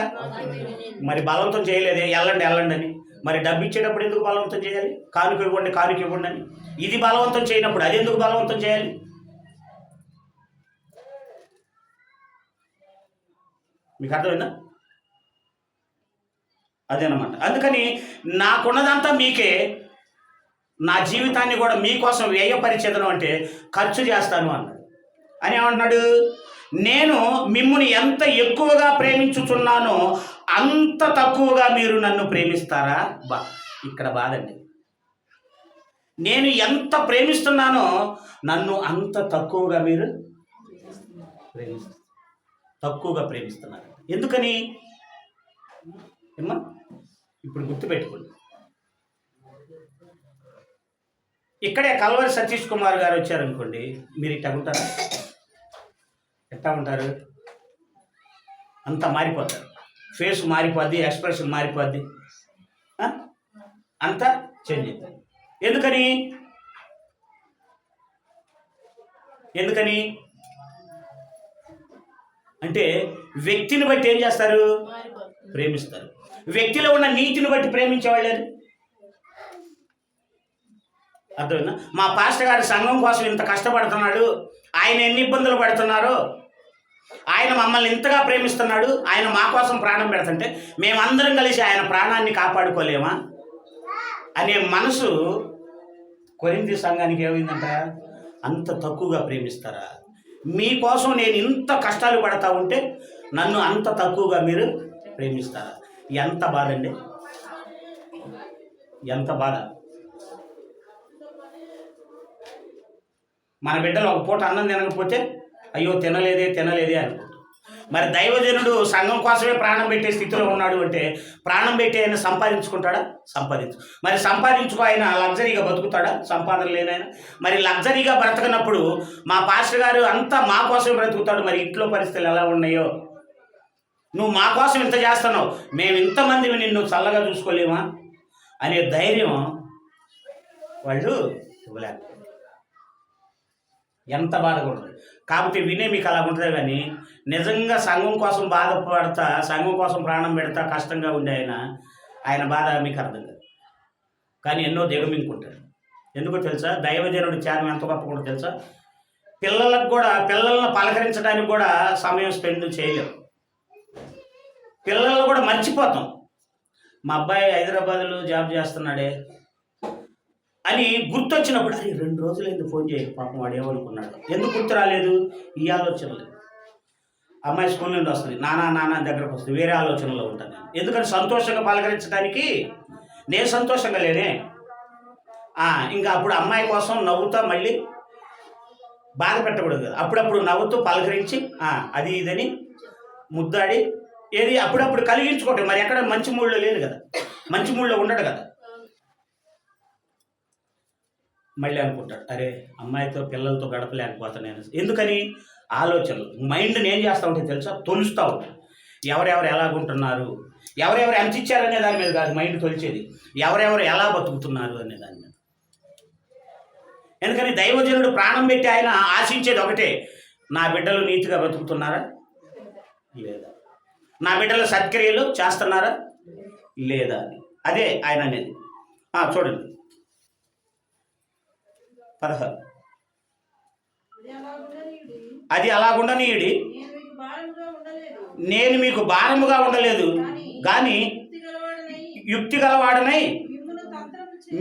మరి బలవంతం చేయలేదే, వెళ్ళండి అని. మరి డబ్బు ఇచ్చేటప్పుడు ఎందుకు బలవంతం చేయాలి? కానుక ఇవ్వండి అని. ఇది బలవంతం చేయనప్పుడు అది ఎందుకు బలవంతం చేయాలి? మీకు అర్థమైందా? అదేనమాట. అందుకని నాకున్నదంతా మీకే, నా జీవితాన్ని కూడా మీకోసం వ్యయపరిచేదను అంటే ఖర్చు చేస్తాను అన్నాడు. అని ఏమంటున్నాడు? నేను మిమ్ముని ఎంత ఎక్కువగా ప్రేమించుచున్నానో అంత తక్కువగా మీరు నన్ను ప్రేమిస్తారా? ఇక్కడ బాధండి. నేను ఎంత ప్రేమిస్తున్నానో నన్ను అంత తక్కువగా మీరు తక్కువగా ప్రేమిస్తున్నారు. ఎందుకని? ఏమ్మా ఇప్పుడు గుర్తుపెట్టుకోండి. ఇక్కడే కల్వరి సతీష్ కుమార్ గారు వచ్చారనుకోండి, మీరు ఇట్లా ఉంటారా? ఎట్లా ఉంటారు? అంతా మారిపోతారు. ఫేస్ మారిపోద్ది, ఎక్స్ప్రెషన్ మారిపోద్ది, అంతా చేంజ్ అవుతుంది. ఎందుకని అంటే వ్యక్తిని బట్టి ఏం చేస్తారు? ప్రేమిస్తారు. వ్యక్తిలో ఉన్న నీతిని బట్టి ప్రేమించేవాళ్ళు. అర్థమైందా? మా పాస్టర్ గారి సంఘం కోసం ఇంత కష్టపడుతున్నాడు, ఆయన ఎన్ని ఇబ్బందులు పడుతున్నారో, ఆయన మమ్మల్ని ఇంతగా ప్రేమిస్తున్నాడు, ఆయన మా కోసం ప్రాణం పెడుతుంటే మేమందరం కలిసి ఆయన ప్రాణాన్ని కాపాడుకోలేమా అనే మనసు కొరింథీ సంఘానికి ఏమైందంట? అంత తక్కువగా ప్రేమిస్తారా? మీకోసం నేను ఇంత కష్టాలు పడతా ఉంటే నన్ను అంత తక్కువగా మీరు ప్రేమిస్తారా? ఎంత బాధ అండి, ఎంత బాధ. మన బిడ్డలు ఒక పూట అన్నం తినకపోతే అయ్యో తినలేదే అనుకుంటాం. మరి దైవజనుడు సంఘం కోసమే ప్రాణం పెట్టే స్థితిలో ఉన్నాడు అంటే ప్రాణం పెట్టి ఆయన సంపాదించుకుంటాడా? మరి సంపాదించుకో ఆయన లగ్జరీగా బతుకుతాడా? సంపాదన లేనైనా. మరి లగ్జరీగా బ్రతకనప్పుడు మా పాస్టర్ గారు అంతా మా కోసమే బ్రతుకుతాడు. మరి ఇంట్లో పరిస్థితులు ఎలా ఉన్నాయో, నువ్వు మా కోసం ఇంత చేస్తున్నావు, మేము ఇంతమంది నిన్ను చల్లగా చూసుకోలేమా అనే ధైర్యం వాళ్ళు ఇవ్వలేక ఎంత బాధగా ఉంటుంది. కాబట్టి వినే మీకు అలా ఉంటుంది. కానీ నిజంగా సంఘం కోసం బాధపడతా, సంఘం కోసం ప్రాణం పెడతా కష్టంగా ఉండే ఆయన బాధ మీకు అర్థం కాదు. కానీ ఎన్నో దిగమింగుకుంటాడు. ఎందుకో తెలుసా? దైవజనుడు త్యాగం ఎంత గొప్ప కూడా తెలుసా? పిల్లలను పలకరించడానికి కూడా సమయం స్పెండ్ చేయలేము. పిల్లలను కూడా మర్చిపోతాం. మా అబ్బాయి హైదరాబాద్లో జాబ్ చేస్తున్నాడే అని గుర్తొచ్చినప్పుడు అది 2 రోజులైంది ఫోన్ చేయకు, పాపం వాడు ఏమనుకున్నాడు, ఎందుకు గుర్తు రాలేదు? ఈ ఆలోచనలు. అమ్మాయి స్కూల్ నుండి వస్తుంది, నాన్న దగ్గరకు వస్తుంది, వేరే ఆలోచనలో ఉంటాను నేను. ఎందుకంటే సంతోషంగా పలకరించడానికి నేను సంతోషంగా లేనే. ఇంకా అప్పుడు అమ్మాయి కోసం నవ్వుతా మళ్ళీ బాధ పెట్టకూడదు కదా. అప్పుడప్పుడు నవ్వుతూ పలకరించి అది ఇదని ముద్దాడి ఏది అప్పుడప్పుడు కలిగించుకోవటం. మరి ఎక్కడ మంచి మూడ్లో లేదు కదా, మంచి మూడ్లో ఉండడు కదా. మళ్ళీ అనుకుంటాడు, అరే అమ్మాయితో పిల్లలతో గడపలేకపోతాను నేను. ఎందుకని? ఆలోచనలు. మైండ్ని ఏం చేస్తూ ఉంటే తెలుసా? తొలుస్తూ ఉంటాడు. ఎవరెవరు ఎలాగుంటున్నారు, ఎవరెవరు ఎంత ఇచ్చారనే దాని మీద కాదు మైండ్ తొలిచేది, ఎవరెవరు ఎలా బతుకుతున్నారు అనే దాని మీద. ఎందుకని దైవజనుడు ప్రాణం పెట్టి ఆయన ఆశించేది ఒకటే, నా బిడ్డలు నీతిగా బతుకుతున్నారా లేదా, నా బిడ్డల సత్క్రియలు చేస్తున్నారా లేదా అని. అదే ఆయన అనేది. చూడండి 16. అది అలాగుండనీయుడి, నేను మీకు భారముగా ఉండలేదు, కానీ యుక్తి గలవాడనై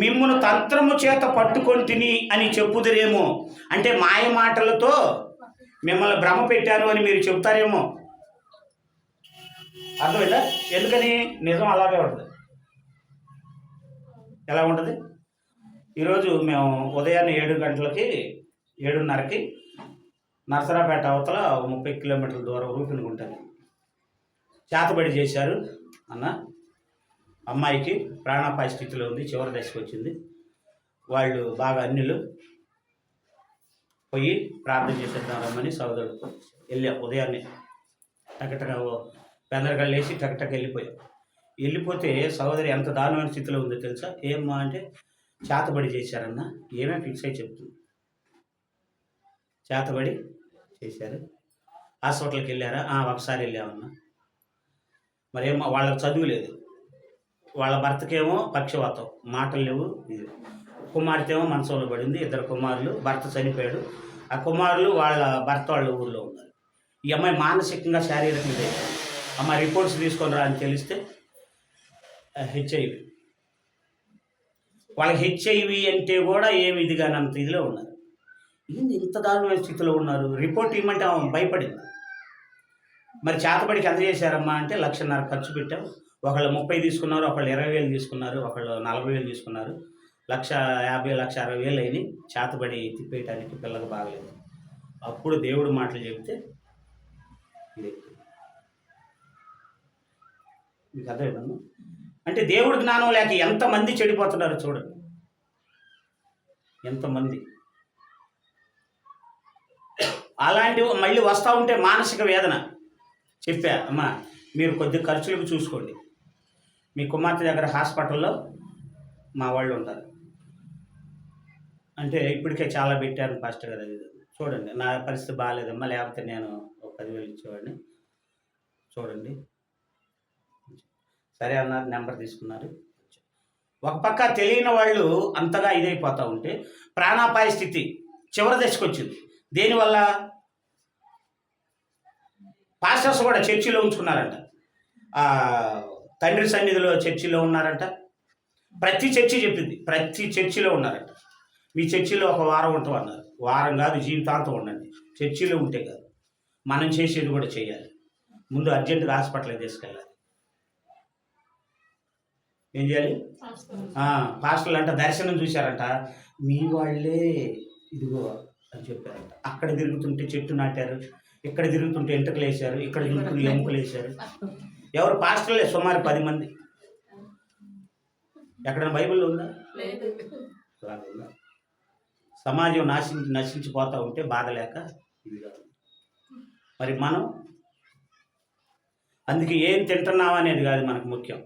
మిమ్మును తంత్రము చేత పట్టుకొని తిని అని చెప్పుదురేమో. అంటే మాయ మాటలతో మిమ్మల్ని భ్రమ పెట్టాను అని మీరు చెప్తారేమో. అర్థమైందా? ఎందుకని? నిజం అలాగే ఉంటుంది. ఎలా ఉంటుంది? ఈరోజు మేము ఉదయాన్నే 7 గంటలకి 7:30కి నరసరాపేట అవతల 30 కిలోమీటర్ల దూరం రూపినుకుంటాను చేతబడి చేశారు అన్న. అమ్మాయికి ప్రాణాపాయ స్థితిలో ఉంది, చివరి దశకు వచ్చింది. వాళ్ళు బాగా అన్యులు పోయి ప్రార్థన చేసేద్దాం రమ్మని సోదరుడు వెళ్ళాం. ఉదయాన్నే టకటగా పెందరగా లేచి టకటక వెళ్ళిపోతే సోదరి ఎంత దారుణమైన స్థితిలో ఉందో తెలుసా? ఏమ్మా అంటే చేతబడి చేశారన్న. ఏమేమి ఫిక్స్ అయి చెప్తుంది. చేతబడి చేశారు. హాస్పిటల్కి వెళ్ళారా? ఒకసారి వెళ్ళామన్నా. మరేమో వాళ్ళకి చదువు లేదు, వాళ్ళ భర్తకేమో పక్షవాతం, మాటలు లేవు. ఇది కుమార్తె ఏమో మంచంలో పడింది, 2 కుమారులు, భర్త చనిపోయాడు. ఆ కుమారులు వాళ్ళ భర్త వాళ్ళ ఊళ్ళో ఉన్నారు. ఈ అమ్మాయి మానసికంగా శారీరకంగా అమ్మ రిపోర్ట్స్ తీసుకొని రా అని తెలిస్తే హెచ్ఐవి. వాళ్ళకి హెచ్ఐవి అంటే కూడా ఏమి ఇది కానీ అంత ఇదిలో ఉన్నారు. ఇంత దారుణమైన స్థితిలో ఉన్నారు. రిపోర్ట్ ఇవ్వమంటే ఆమె భయపడింది. మరి చేతబడికి ఎంత చేశారమ్మా అంటే 1,50,000 ఖర్చు పెట్టాం. ఒకళ్ళు 30 తీసుకున్నారు, ఒకళ్ళు 20,000 తీసుకున్నారు, ఒకళ్ళు 40,000 తీసుకున్నారు. 1,50,000, 1,60,000 అయినాయి చేతబడి తిప్పేయటానికి. పిల్లలకు బాగలేదు. అప్పుడు దేవుడు మాటలు చెప్తే మీకు అర్థమైందమ్మా? అంటే దేవుడి జ్ఞానం లేక ఎంతమంది చెడిపోతున్నారు చూడండి. ఎంతమంది అలాంటివి మళ్ళీ వస్తూ ఉంటే మానసిక వేదన. చెప్పా అమ్మా, మీరు కొద్ది ఖర్చులకు చూసుకోండి. మీ కుమార్తె దగ్గర హాస్పిటల్లో మా వాళ్ళు ఉంటారు అంటే ఇప్పటికే చాలా పెట్టారు పాస్టర్ గారు. అది చూడండి, నా పరిస్థితి బాగాలేదమ్మా, లేకపోతే నేను 10,000 ఇచ్చేవాడిని. చూడండి సరే అన్నారు, నెంబర్ తీసుకున్నారు. ఒక పక్క తెలియని వాళ్ళు అంతగా ఇదైపోతూ ఉంటే ప్రాణాపాయ స్థితి చివరి దశకు వచ్చింది. దేనివల్ల? పాస్టర్స్ కూడా చర్చిలో ఉంచుకున్నారంట, తండ్రి సన్నిధిలో చర్చిలో ఉన్నారంట. ప్రతి చర్చి చెప్పింది, ప్రతి చర్చిలో ఉన్నారంట. మీ చర్చిలో 1 వారం ఉంటాం అన్నారు. వారం కాదు, జీవితాంతం ఉండండి. చర్చిలో ఉంటే కాదు, మనం చేసేది కూడా చేయాలి. ముందు అర్జెంటుగా హాస్పిటల్కి తీసుకెళ్ళాలి. ఏం చేయాలి? పాస్టర్లు అంట దర్శనం చూశారంట, మీ వాళ్ళే ఇదిగో అని చెప్పారంట. అక్కడ తిరుగుతుంటే చెట్టు నాటారు, ఇక్కడ తిరుగుతుంటే ఎంటకలు వేశారు, ఇక్కడ తిరుగుతుంటే ఎముకలు వేశారు. ఎవరు? పాస్టర్లే, సుమారు 10 మంది. ఎక్కడైనా బైబిల్లో ఉందా? అలాగే సమాజం నశించిపోతూ ఉంటే బాధ లేక ఇది కాదు. మరి మనం అందుకే ఏం తింటున్నావా అనేది కాదు మనకు ముఖ్యం.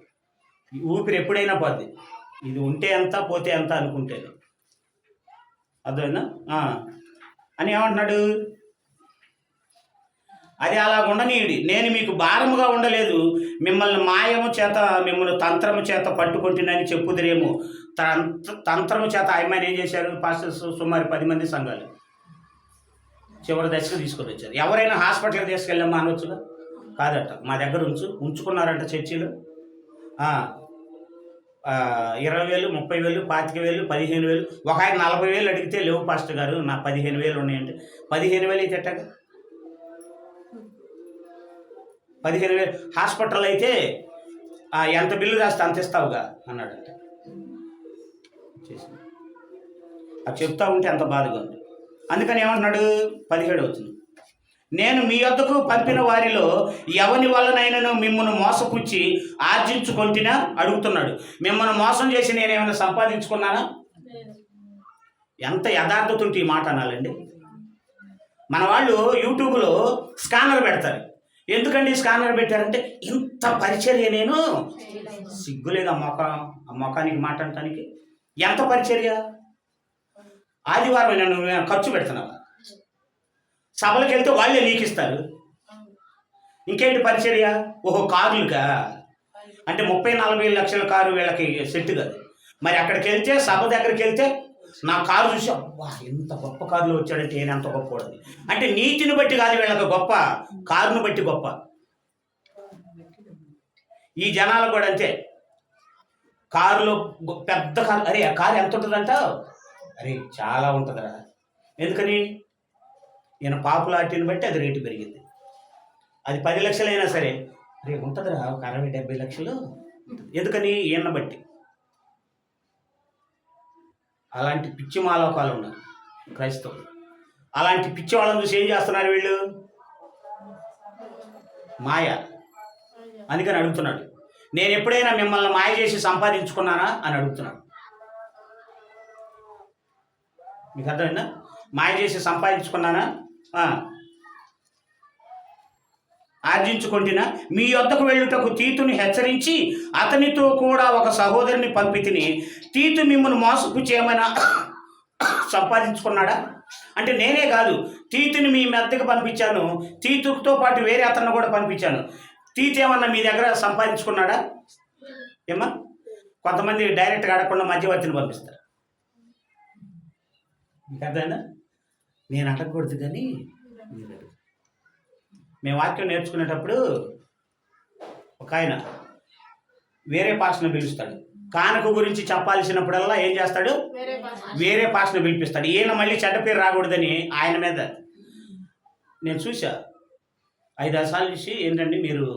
ఊపిరి ఎప్పుడైనా పోద్ది. ఇది ఉంటే ఎంత పోతే ఎంత అనుకుంటేనే. అర్థమైందా? అని ఏమంటున్నాడు? అది అలా ఉండనీయుడి, నేను మీకు భారముగా ఉండలేదు, మిమ్మల్ని మాయము చేత మిమ్మల్ని తంత్రము చేత పట్టుకుంటున్నాయని చెప్పుదురేమో. తంత్రము చేత ఆయన ఏం చేశారు? పాస్టర్స్ సుమారు 10 మంది సంఘాలు చివరి దశకు తీసుకొని వచ్చారు. ఎవరైనా హాస్పిటల్కి తీసుకెళ్ళామా అనవచ్చుగా? కాదట, మా దగ్గర ఉంచుకున్నారంట చర్చిలు. 20,000, 30,000, 25,000, 15,000. ఒక ఆయన 40,000 అడిగితే లేవు పాస్టర్ గారు, నా 15,000 ఉన్నాయంటే 15,000 అయితే ఎట్టగా? 15,000 హాస్పిటల్ అయితే ఎంత బిల్లు రాస్తే అంత ఇస్తావుగా అన్నాడంట. అది చెప్తా ఉంటే అంత బాధగా ఉంది. అందుకని ఏమంటున్నాడు? 17 అవుతుంది. నేను మీ వద్దకు పంపిన వారిలో ఎవని వలనైనను మిమ్మల్ని మోసపుచ్చి ఆర్జించుకొంటినా అడుగుతున్నాడు. మిమ్మల్ని మోసం చేసి నేనేమైనా సంపాదించుకున్నానా? ఎంత యథార్థత ఉంటే ఈ మాట అనాలండి. మన వాళ్ళు యూట్యూబ్లో స్కానర్ పెడతారు. ఎందుకండి స్కానర్ పెట్టారంటే, ఇంత పరిచర్య నేను సిగ్గులేదు ఆ మొఖానికి మాట అంటానికి. ఎంత పరిచర్య! ఆదివారం నేను ఖర్చు పెడుతున్నావా? సభలకు వెళ్తే వాళ్ళే నీకు ఇస్తారు. ఇంకేంటి పరిచర్య? ఓహో, కారులుగా అంటే 30-40 లక్షల కారు వీళ్ళకి సెట్ కాదు. మరి అక్కడికి వెళ్తే, సభ దగ్గరికి వెళ్తే నా కారు చూసి అబ్బా ఎంత గొప్ప కారులో వచ్చాడంటే నేను ఎంత గొప్పవాడు అంటే, నీతిని బట్టి కాదు వీళ్ళకి గొప్ప, కారును బట్టి గొప్ప. ఈ జనాలకు కూడా అంతే. కారులో పెద్ద కారు, అరే ఆ కారు ఎంత ఉంటుందంట? అరే చాలా ఉంటుందిరా. ఎందుకని? ఈయన పాపులారిటీని బట్టి అది రేటు పెరిగింది. అది 10 లక్షలైనా సరే అరే ఉంటుందిరా ఒక 60-70 లక్షలు. ఎందుకని? ఈయన బట్టి. అలాంటి పిచ్చి మాలోకాలు ఉన్నారు క్రైస్తవులు. అలాంటి పిచ్చి వాళ్ళని చూసి ఏం చేస్తున్నారు వీళ్ళు? మాయ. అందుకని అడుగుతున్నాడు, నేను ఎప్పుడైనా మిమ్మల్ని మాయ చేసి సంపాదించుకున్నానా అని అడుగుతున్నాడు. మీకు అర్థమైందా? మాయ చేసి సంపాదించుకున్నానా? ఆర్జించుకొంటినా? మీ వద్దకు వెళ్ళుటకు తీతుని హెచ్చరించి అతనితో కూడా ఒక సహోదరుని పంపితిని. తీతు మిమ్మల్ని మోసపుచ్చి ఏమైనా సంపాదించుకున్నాడా? అంటే నేనే కాదు, తీతుని మీ మెద్దకు పంపించాను, తీతుతో పాటు వేరే అతన్ని కూడా పంపించాను. తీతు ఏమన్నా మీ దగ్గర సంపాదించుకున్నాడా? ఏమా? కొంతమంది డైరెక్ట్గా అడగకుండా మధ్యవర్తిని పంపిస్తారు. మీకు అర్థమైందా? నేను అడగకూడదు కానీ మేము వాక్యం నేర్చుకునేటప్పుడు ఒక ఆయన వేరే పాస్టర్ని పిలుస్తాడు. కానుక గురించి చెప్పాల్సినప్పుడల్లా ఏం చేస్తాడు? వేరే పాస్టర్ని పిలిపిస్తాడు. ఈయన మళ్ళీ చెడ్డ పేరు రాకూడదని ఆయన మీద నేను చూసా 5-6 సార్లు చూసి, ఏంటండి మీరు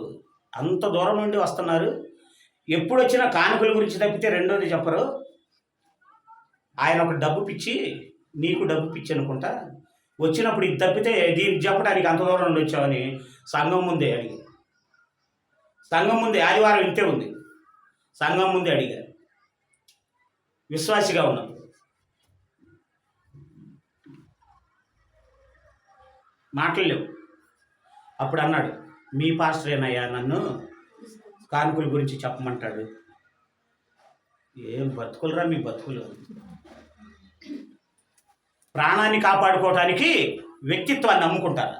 అంత దూరం నుండి వస్తున్నారు, ఎప్పుడు వచ్చినా కానుకల గురించి తప్పితే రెండోది చెప్పరు. ఆయన ఒక డబ్బు పిచ్చి, నీకు డబ్బు పిచ్చి అనుకుంటా, వచ్చినప్పుడు ఇది తప్పితే దీనికి చెప్పడానికి అంత దూరం నుండి వచ్చామని సంఘం ముందే అడిగారు. సంఘం ముందే, ఆదివారం ఇంతే ఉంది, సంఘం ముందే అడిగారు. విశ్వాసిగా ఉన్నాం. మాట్లాడలేవు. అప్పుడు అన్నాడు, మీ పాస్టరేనయ్యా నన్ను కానుకల గురించి చెప్పమంటాడు. ఏం బతుకులరా మీ బతుకులు! ప్రాణాన్ని కాపాడుకోవటానికి వ్యక్తిత్వాన్ని అమ్ముకుంటారు.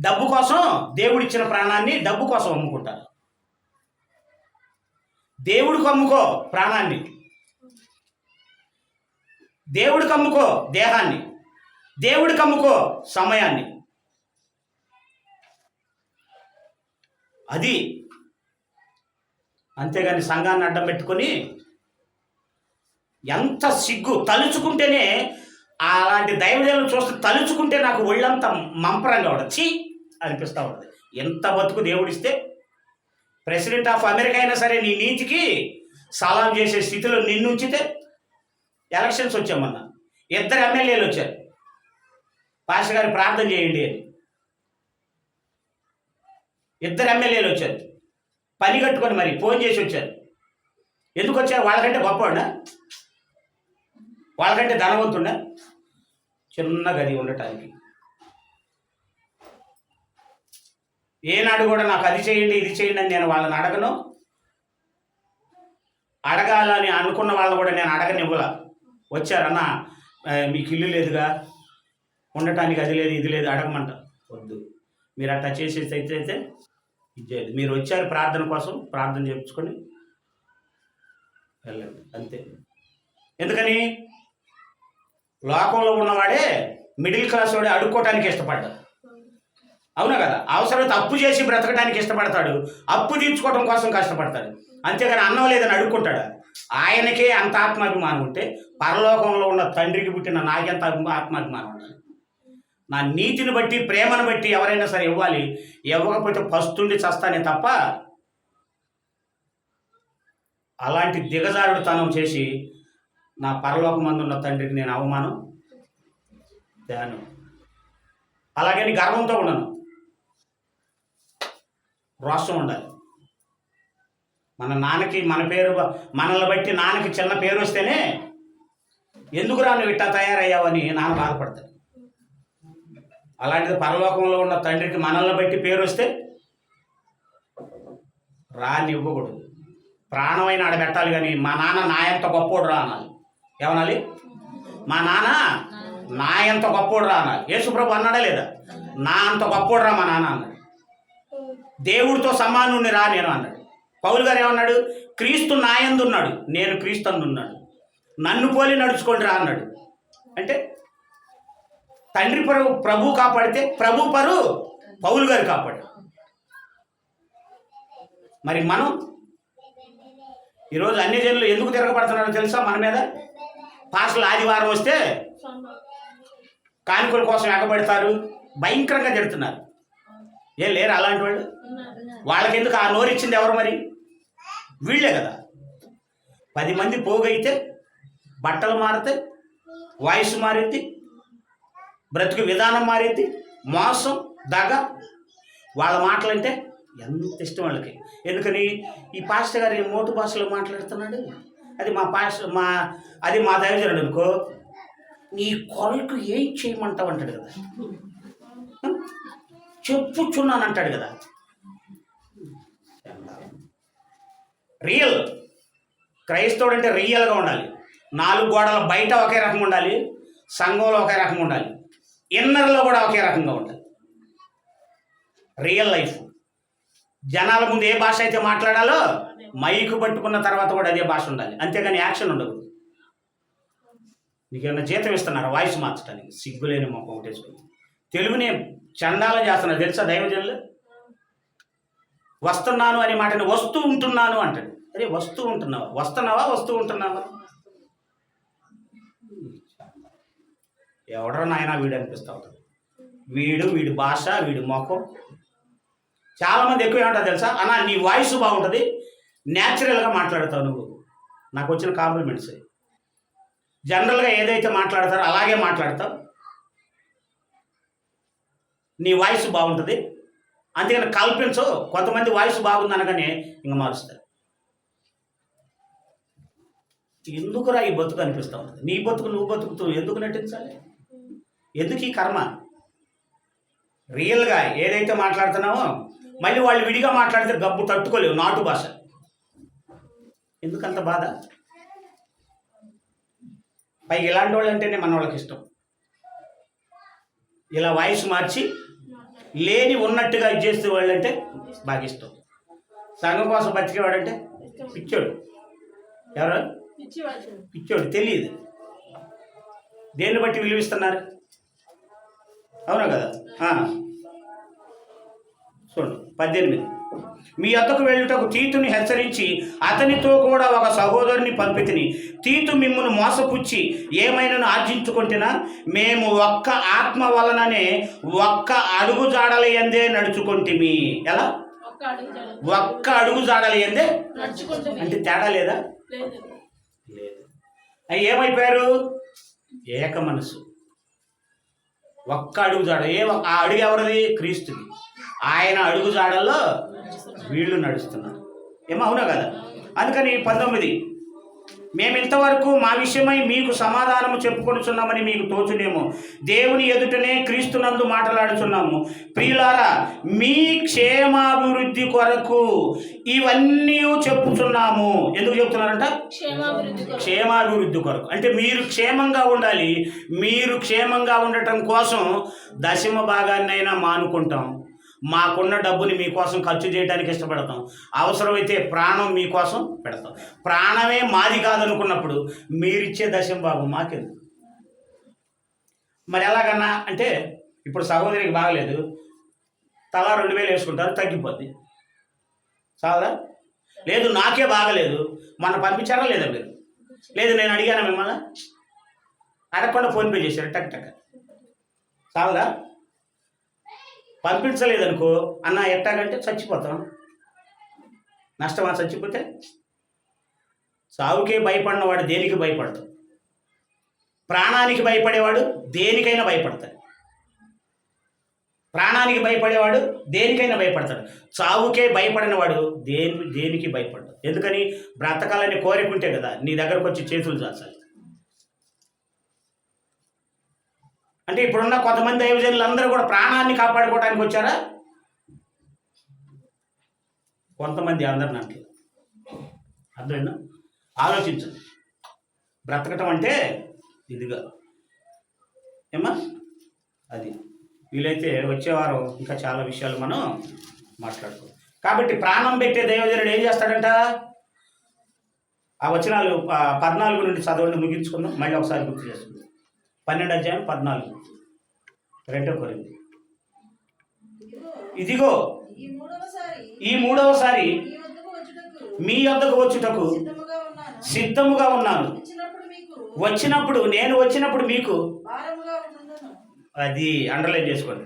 డబ్బు కోసం దేవుడిచ్చిన ప్రాణాన్ని డబ్బు కోసం అమ్ముకుంటారు. దేవుడికి అమ్ముకో ప్రాణాన్ని, దేవుడికి అమ్ముకో దేహాన్ని, దేవుడికి అమ్ముకో సమయాన్ని. అది అంతేగాని సంఘాన్ని అడ్డం పెట్టుకొని ఎంత సిగ్గు! తలుచుకుంటేనే అలాంటి దైవజనులు చూస్తే తలుచుకుంటే నాకు ఒళ్ళంతా మంపరంగా ఉండదు, చీ అనిపిస్తూ ఉంటుంది. ఎంత బతుకు దేవుడిస్తే ప్రెసిడెంట్ ఆఫ్ అమెరికా అయినా సరే నీ నీతికి సలాం చేసే స్థితిలో నిన్ను ఉంచితే. ఎలక్షన్స్ వచ్చామన్నా 2 ఎమ్మెల్యేలు వచ్చారు, పాస్టర్ గారు ప్రార్థన చేయండి అని. 2 ఎమ్మెల్యేలు వచ్చారు, పని కట్టుకొని మరి ఫోన్ చేసి వచ్చారు. ఎందుకు వచ్చారు? వాళ్ళకంటే గొప్పవాడా, వాళ్ళకంటే ధనవంతుడా? చిన్న గది ఉండటానికి. ఏనాడు కూడా నాకు అది చేయండి ఇది చేయండి అని నేను వాళ్ళని అడగను. అడగాలని అనుకున్న వాళ్ళని కూడా నేను అడగనివ్వలా. వచ్చారన్న మీకు ఇల్లు లేదుగా, ఉండటానికి అది లేదు ఇది లేదు అడగమంట. వద్దు, మీరు అట్లా చేసేసి అయితే ఇది చేయదు. మీరు వచ్చారు ప్రార్థన కోసం, ప్రార్థన చేయించుకొని వెళ్ళండి అంతే. ఎందుకని? లోకంలో ఉన్నవాడే మిడిల్ క్లాస్ వాడే అడుక్కోవటానికి ఇష్టపడ్డాడు, అవునా కదా? అవసరమైతే అప్పు చేసి బ్రతకడానికి ఇష్టపడతాడు, అప్పు తీర్చుకోవడం కోసం కష్టపడతాడు. అంతేగాని అన్నం లేదని అడుక్కుంటాడు. ఆయనకే అంత ఆత్మాభిమానం ఉంటే పరలోకంలో ఉన్న తండ్రికి పుట్టిన నాకెంత ఆత్మాభిమానం ఉండాలి? నా నీతిని బట్టి ప్రేమను బట్టి ఎవరైనా సరే ఇవ్వాలి, ఇవ్వకపోతే పస్తుండి చస్తానే తప్ప అలాంటి దిగజారుడుతనం చేసి నా పరలోకమందున్న తండ్రికి నేను అవమానం తేను. అలాగని గర్వంతో ఉండను, రోషం ఉండాలి. మన నాన్నకి మన పేరు, మనల్ని బట్టి నాన్నకి చిన్న పేరు వస్తేనే ఎందుకురా నువ్వు ఇట్టా తయారయ్యావని నాన్న బాధపడతాడు. అలాంటిది పరలోకంలో ఉన్న తండ్రికి మనల్ని బట్టి పేరు వస్తే రానివ్వకూడదు. ప్రాణమైన ఆడబెట్టాలి, కానీ మా నాన్న నా ఎంత గొప్పోడు రా అనాలి. ఏమనాలి? మా నాన్న నా ఎంత గొప్పోడు రా అనాలి. యేసుప్రభు అన్నాడా లేదా? నా అంత గొప్పోడు రా మా నాన్న అన్నాడు. దేవుడితో సమానుని రా నేను అన్నాడు. పౌలు గారు ఏమన్నాడు? క్రీస్తు నా యందు ఉన్నాడు, నేను క్రీస్తు అందున్నాడు, నన్ను పోలి నడుచుకోండి రా అన్నాడు. అంటే తండ్రి ప్రభు కాపాడితే ప్రభు పరు పౌలు గారు కాపాడు. మరి మనం ఈరోజు అన్ని జనులు ఎందుకు తిరగబడుతున్నారో తెలుసా? మన మీద పాస్టర్లు ఆదివారం వస్తే కానుకల కోసం ఎగబడతారు, భయంకరంగా తిడుతున్నారు. ఏం లేరు అలాంటి వాళ్ళు? వాళ్ళకెందుకు ఆ నోరు ఇచ్చింది ఎవరు? మరి వీళ్ళే కదా. 10 మంది పోగైతే బట్టలు మారితే, వాయిస్ మారిద్ది, బ్రతుకు విధానం మారిద్ది, మోసం దగ. వాళ్ళ మాటలంటే ఎంత ఇష్టం వాళ్ళకి. ఎందుకని? ఈ పాస్టర్ గారు మోటు భాషలో మాట్లాడుతున్నాడు, అది మా దైవజనుడు అనుకో, నీ కొరకు ఏం చేయమంటావు అంటాడు కదా, చెప్పుచున్నాను అంటాడు కదా. రియల్ క్రైస్తవుడు అంటే రియల్గా ఉండాలి. 4 గోడల బయట ఒకే రకంగా ఉండాలి, సంఘంలో ఒకే రకంగా ఉండాలి, ఇన్నర్లో కూడా ఒకే రకంగా ఉండాలి. Real life. జనాల ముందు ఏ భాష అయితే మాట్లాడాలో మైకు పట్టుకున్న తర్వాత కూడా అదే భాష ఉండాలి, అంతేగాని యాక్షన్ ఉండదు. మీకు ఏమన్నా జీతం ఇస్తున్నారా వాయిస్ మార్చడానికి? సిగ్గులేని మొక్క ఒకటేసుకుని తెలుగుని చండాలం చేస్తున్నారు తెలుసా దైవజనులు? వస్తున్నాను అనే మాటని వస్తూ ఉంటున్నాను అంటాడు. అరే వస్తూ ఉంటున్నావా? వస్తున్నావా వస్తూ ఉంటున్నావా? ఎవడో నాయన వీడు అనిపిస్తూ ఉంటాడు. వీడి భాష, వీడి మొఖం. చాలామంది ఎక్కువ ఏమంటారు తెలుసా? అన్నా నీ వాయిస్ బాగుంటుంది, న్యాచురల్గా మాట్లాడతావు నువ్వు. నాకు వచ్చిన కాంప్లిమెంట్స్. జనరల్గా ఏదైతే మాట్లాడతారో అలాగే మాట్లాడతావు, నీ వాయిస్ బాగుంటుంది, అంతేగాని కల్పించు. కొంతమంది వాయిస్ బాగుంది అనగానే ఇంకా మారుస్తారు. ఎందుకురా ఈ బతుకు అనిపిస్తూ ఉంటుంది. నీ బతుకు నువ్వు బతుకుతూ ఎందుకు నటించాలి? ఎందుకు ఈ కర్మ? రియల్గా ఏదైతే మాట్లాడుతున్నావో మళ్ళీ వాళ్ళు విడిగా మాట్లాడితే గబ్బు తట్టుకోలేవు, నాటు భాష. ఎందుకంత బాధ? పైగా ఇలాంటి వాళ్ళు అంటేనే మన వాళ్ళకి ఇష్టం. ఇలా వాయిస్ మార్చి లేని ఉన్నట్టుగా ఇది చేసే వాళ్ళు అంటే బాగా ఇష్టం. సంఘం కోసం బతికేవాడంటే పిచ్చోడు. ఎవరు? పిచ్చోడు. తెలియదు దేన్ని బట్టి విలువిస్తున్నారు, అవునా కదా? చూడు 18 మీ వద్దకు వెళ్ళుటకు తీతుని హెచ్చరించి అతనితో కూడా ఒక సహోదరుని పంపితిని. తీతు మిమ్మును మోసపుచ్చి ఏమైనాను ఆర్జించుకుంటున్నా మేము ఒక్క ఆత్మ వలననే ఒక్క అడుగు జాడల యందే నడుచుకుంటిమి. ఎలా? ఒక్క అడుగు జాడల యందే అంటే తేడా లేదా? లేదు. ఏమైపోయారు? ఏక మనసు. ఒక్క అడుగు జాడ. ఆ అడుగు ఎవరిది? క్రీస్తుది. ఆయన అడుగు జాడల్లో వీళ్ళు నడుస్తున్నారు. ఏమో అవునా కదా? అందుకని 19, మేము ఇంతవరకు మా విషయమై మీకు సమాధానము చెప్పుకొనుచున్నామని మీకు తోచునేమో, దేవుని ఎదుటనే క్రీస్తునందు మాట్లాడుచున్నాము. ప్రియులారా, మీ క్షేమాభివృద్ధి కొరకు ఇవన్నీ చెప్పుచున్నాము. ఎందుకు చెప్తున్నారంట? క్షేమాభివృద్ధి కొరకు. అంటే మీరు క్షేమంగా ఉండాలి. మీరు క్షేమంగా ఉండటం కోసం దశమ భాగాన్నైనా మానుకుంటాం. మాకున్న డబ్బుని మీకోసం ఖర్చు చేయడానికి ఇష్టపడతాం. అవసరమైతే ప్రాణం మీకోసం పెడతాం. ప్రాణమే మాది కాదనుకున్నప్పుడు మీరిచ్చే దశమ భాగం మాకెందుకు? మరి ఎలాగన్నా అంటే ఇప్పుడు సహోదరికి బాగలేదు, తలా 2000 వేసుకుంటారు, తగ్గిపోద్ది. చాలదా? లేదు నాకే బాగలేదు, మన పంపించారా లేదా మీరు? లేదు నేను అడిగాను మిమ్మల్ని, అడగకుండా ఫోన్పే చేశారు, టక్ టక్. చాలదా? పంపించలేదనుకో, అన్న ఎట్టాగంటే చచ్చిపోతాం. నష్టమా చచ్చిపోతే? సావుకే భయపడినవాడు దేనికి భయపడతాడు? ప్రాణానికి భయపడేవాడు దేనికైనా భయపడతాడు. ప్రాణానికి భయపడేవాడు దేనికైనా భయపడతాడు. చావుకే భయపడినవాడు దేనికి భయపడతాడు. ఎందుకని? బ్రతకాలని కోరికుంటే కదా నీ దగ్గరకు వచ్చి చేతులు చాచాలి. అంటే ఇప్పుడున్న కొంతమంది దైవజనులు అందరూ కూడా ప్రాణాన్ని కాపాడుకోవడానికి వచ్చారా? కొంతమంది, అందరిని అంటే అర్థమైనా? ఆలోచించండి. బ్రతకటం అంటే ఇదిగా ఏమా అది. వీలైతే వచ్చేవారం ఇంకా చాలా విషయాలు మనం మాట్లాడుకో. కాబట్టి ప్రాణం పెట్టే దైవజనుడు ఏం చేస్తాడంట? ఆ వచనాలు 14 నుండి చదవండి, ముగించుకుందాం. మళ్ళీ ఒకసారి గుర్తు చేసుకుందాం. 12వ అధ్యాయం 14, 2 కొరింథీ. ఇదిగో ఈ మూడవసారి మీ వద్దకు వచ్చుటకు సిద్ధముగా ఉన్నాను. వచ్చినప్పుడు మీకు అది అండర్లైన్ చేసుకోండి.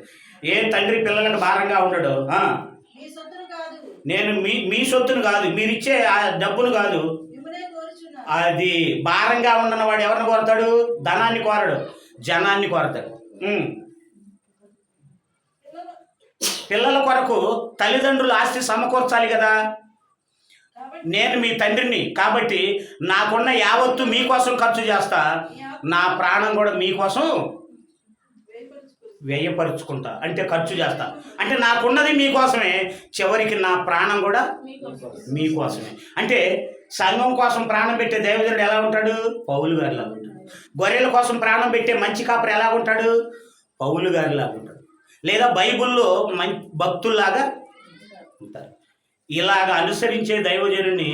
ఏ తండ్రి పిల్లలకు భారంగా ఉండడు. నేను మీ సొత్తును కాదు, మీరిచ్చే ఆ డబ్బును కాదు, అది భారంగా ఉన్నవాడు ఎవరిని కోరతాడు? ధనాన్ని కోరడు, జనాన్ని కోరతాడు. పిల్లల కొరకు తల్లిదండ్రులు ఆస్తి సమకూర్చాలి కదా. నేను మీ తండ్రిని కాబట్టి నాకున్న యావత్తు మీకోసం ఖర్చు చేస్తా. నా ప్రాణం కూడా మీకోసం వ్యయపరుచుకుంటా, అంటే ఖర్చు చేస్తా. అంటే నాకున్నది మీకోసమే, చివరికి నా ప్రాణం కూడా మీకోసమే. అంటే సంఘం కోసం ప్రాణం పెట్టే దైవజనుడు ఎలా ఉంటాడు? పౌలు గారిలా ఉంటాడు. గొర్రెల కోసం ప్రాణం పెట్టే మంచి కాపరి ఎలా ఉంటాడు? పౌలు గారిలా ఉంటాడు. లేదా బైబిల్లో భక్తుల్లాగా ఉంటారు. ఇలాగ అనుసరించే దైవజనుడిని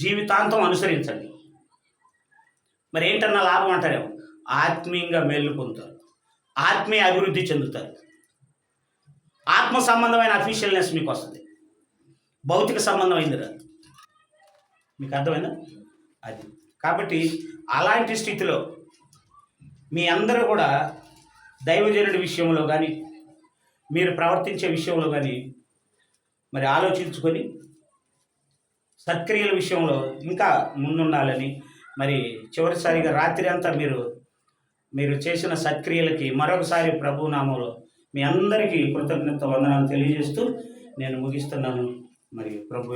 జీవితాంతం అనుసరించండి. మరి ఏంటన్నా లాభం అంటారేమో? ఆత్మీయంగా మేలు పొందుతారు, ఆత్మీయ అభివృద్ధి చెందుతారు, ఆత్మ సంబంధమైన అఫీషియల్నెస్ మీకు వస్తుంది. భౌతిక సంబంధమైంది రాదు. మీకు అర్థమైందా? అది. కాబట్టి అలాంటి స్థితిలో మీ అందరూ కూడా దైవజనుడి విషయంలో కానీ మీరు ప్రవర్తించే విషయంలో కానీ మరి ఆలోచించుకొని సత్క్రియల విషయంలో ఇంకా ముందుండాలని, మరి చివరిసారిగా రాత్రి అంతా మీరు చేసిన సత్క్రియలకి మరొకసారి ప్రభు నామంలో మీ అందరికీ కృతజ్ఞత వందనాలు తెలియజేస్తూ నేను ముగిస్తున్నాను. మరి ప్రభు